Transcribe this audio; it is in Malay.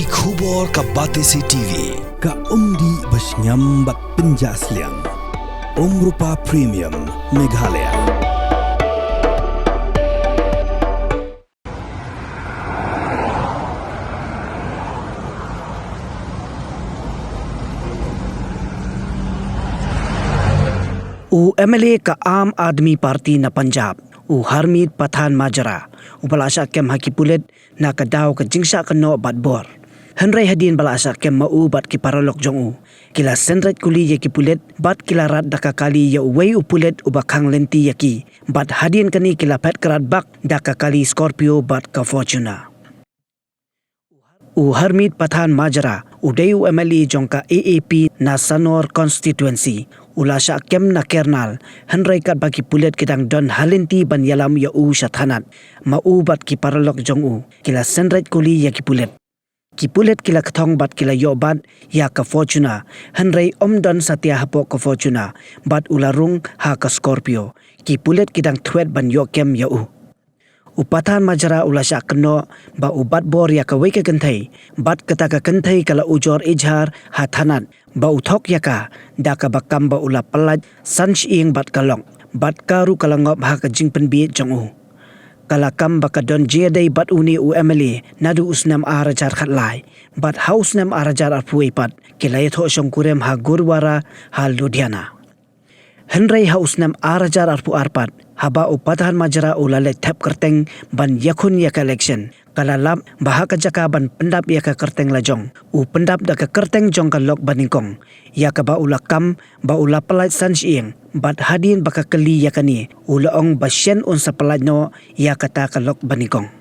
Ki khubor ka Batesi TV. Ka umdi basnyam bak penjaslian. Rupa Premium Meghalaya. MLA का आम आदमी party na Punjab Harmid Pathan Majara balasya kem haki Pulit na kadaw ka jingsa kano bat bor Henry hadin balasya kem mau bat ki paralok jong kila Synreit Kuli ya ki Pulit bat kila rat daka kali ya wei Pulit ubakang lenti ya ki bat hadin kani kila Phet Krad bak daka kali Scorpio bat ka Fortuna Harmid Pathan Majara Udayu MLA jongka AAP na Sanor constituency ulasya kem na kernal Henry kat bagi Pulit kidang don halinti ban yalam ya sa Thanat maubat ki paralok jong kila Synreit Kuli ya ki Pulit kila kathong bat kila yobat ya ka Fortuna Henry omdon satia hapok ka Fortuna bat ularung ha ka Scorpio ki Pulit kidang thwet ban yo kem ya Upatan Majara ulasya keno ba ubat bor ya ka weke kenthai bat kata ka kenthai kala ujor ijhar ha Thanat ba uthok ya ka daka bakam ba ula palaj sanch ing bat kalong bat karu kalangop ha ka jingpen bi jong kala kam ba ka don jidai bat uni MLA nadu usnam arajar khatlai bat hausnam arajar arpuai pat kilai tho shongkurem ha gurwara ha Ludhiana Henry hausnam arajar arpu arpat haba upatan Majara ulale tap kerteng ban yakun ya election kala lap bahaka jaka ban pendap ya ka kerteng lajong pendap da ka kerteng jong ka lok baningkong ya ka ba ulakam ba ula pelaj sanch ing bat hadin baka keli ya kani ulaong basyen un sa pelaj no ya kata ka lok baningkong